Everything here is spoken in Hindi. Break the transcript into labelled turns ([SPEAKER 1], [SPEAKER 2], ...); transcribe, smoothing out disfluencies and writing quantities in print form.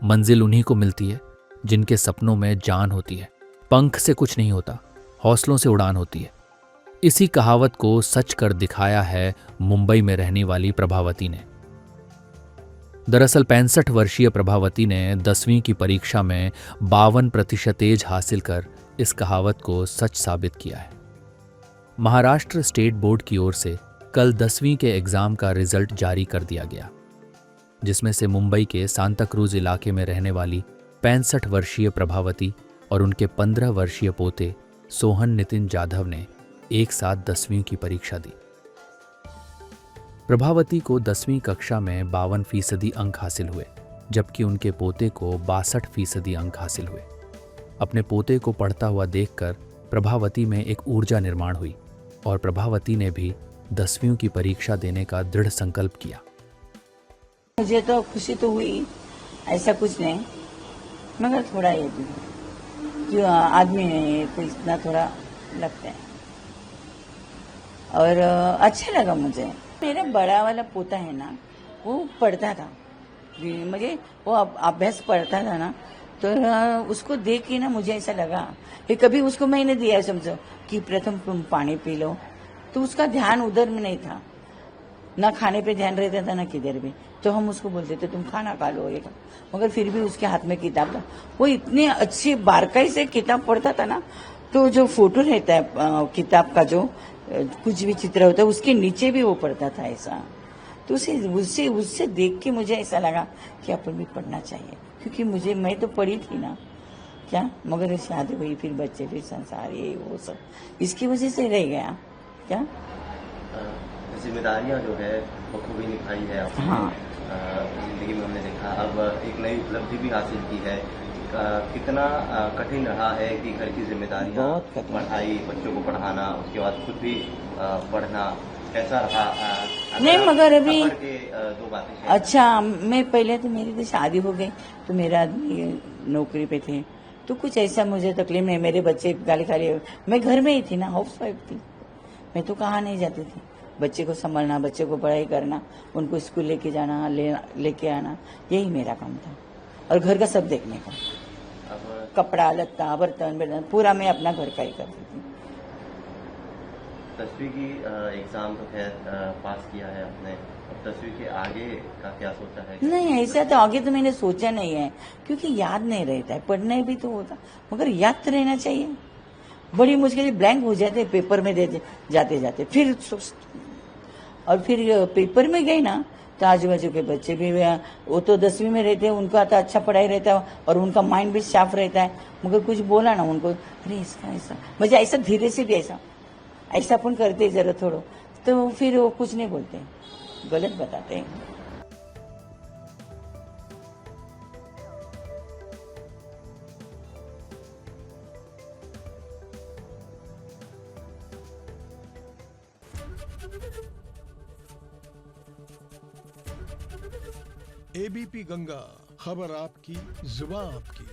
[SPEAKER 1] मंजिल उन्हीं को मिलती है जिनके सपनों में जान होती है। पंख से कुछ नहीं होता, हौसलों से उड़ान होती है। इसी कहावत को सच कर दिखाया है मुंबई में रहने वाली प्रभावती ने। दरअसल 65 वर्षीय प्रभावती ने 10वीं की परीक्षा में 52% हासिल कर इस कहावत को सच साबित किया है। महाराष्ट्र स्टेट बोर्ड की ओर से कल 10वीं के एग्जाम का रिजल्ट जारी कर दिया गया, जिसमें से मुंबई के सांताक्रूज इलाके में रहने वाली 65 वर्षीय प्रभावती और उनके 15 वर्षीय पोते सोहन नितिन जाधव ने एक साथ 10वीं की परीक्षा दी। प्रभावती को 10वीं कक्षा में 52% अंक हासिल हुए, जबकि उनके पोते को 62% अंक हासिल हुए। अपने पोते को पढ़ता हुआ देखकर प्रभावती में एक ऊर्जा निर्माण हुई और प्रभावती ने भी 10वीं की परीक्षा देने का दृढ़ संकल्प किया।
[SPEAKER 2] मुझे तो खुशी तो हुई, ऐसा कुछ नहीं, मगर थोड़ा ये भी जो आदमी है तो इतना थोड़ा लगता है और अच्छा लगा मुझे। मेरा बड़ा वाला पोता है ना, वो पढ़ता था, मुझे वो अभ्यास पढ़ता था ना, तो उसको देख के ना मुझे ऐसा लगा कि कभी उसको मैंने दिया समझो कि प्रथम तुम पानी पी लो, तो उसका ध्यान उधर में नहीं था, ना खाने पे ध्यान रहता था ना किधर भी। तो हम उसको बोलते थे तुम खाना खा लो ये, मगर फिर भी उसके हाथ में किताब था। वो इतने अच्छे बारकाई से किताब पढ़ता था ना, तो जो फोटो रहता है किताब का, जो कुछ भी चित्र होता है उसके नीचे भी वो पढ़ता था ऐसा। तो उससे उससे देख के मुझे ऐसा लगा कि अपन भी पढ़ना चाहिए, क्योंकि मैं तो पढ़ी थी ना क्या, मगर शादी हुई, फिर बच्चे, फिर संसार, ये वो सब इसकी वजह से रह गया क्या।
[SPEAKER 3] जिम्मेदारियां जो है बखूबी निभाई है आपने।
[SPEAKER 2] हाँ।
[SPEAKER 3] जिंदगी में हमने देखा, अब एक नई उपलब्धि भी हासिल की है। कितना कठिन रहा है कि घर की जिम्मेदारियां,
[SPEAKER 2] बहुत कठिन।
[SPEAKER 3] पढ़ाई, बच्चों को पढ़ाना, उसके बाद खुद भी पढ़ना, कैसा रहा?
[SPEAKER 2] नहीं, मगर अभी
[SPEAKER 3] दो बातें शेयर
[SPEAKER 2] अच्छा, मैं पहले तो मेरी तो शादी हो गई, तो मेरा आदमी नौकरी पे थे, तो कुछ ऐसा मुझे तकलीफ नहीं। मेरे बच्चे गाली खाली, मैं घर में ही थी ना, हाउस वाइफ थी, मैं तो कहाँ नहीं जाती थी। बच्चे को संभालना, बच्चे को पढ़ाई करना, उनको स्कूल लेके जाना, लेके आना, यही मेरा काम था, और घर का सब देखने का,
[SPEAKER 3] अब
[SPEAKER 2] कपड़ा लत्ता बर्तन पूरा मैं अपना घर का ही करती थी।
[SPEAKER 3] 10वीं की एग्जाम तो खैर पास किया है आपने, अब 10वीं के आगे का क्या सोचा है?
[SPEAKER 2] नहीं, ऐसा तो आगे तो मैंने सोचा नहीं है, क्योंकि याद नहीं रहता है। पढ़ना भी तो होता, मगर याद तो रहना चाहिए। बड़ी मुश्किल ब्लैंक हो जाते पेपर में देते जाते जाते, फिर और फिर पेपर में गई ना, तो आजू बाजू के बच्चे भी, वो तो 10वीं में रहते हैं, उनका तो अच्छा पढ़ाई रहता है और उनका माइंड भी साफ रहता है, मगर कुछ बोला ना उनको, अरे इसका ऐसा, मुझे ऐसा धीरे से भी ऐसा अपन करते जरा थोड़ा, तो फिर वो कुछ नहीं बोलते, गलत बताते हैं।
[SPEAKER 4] एबीपी गंगा, खबर आपकी, जुबान आपकी।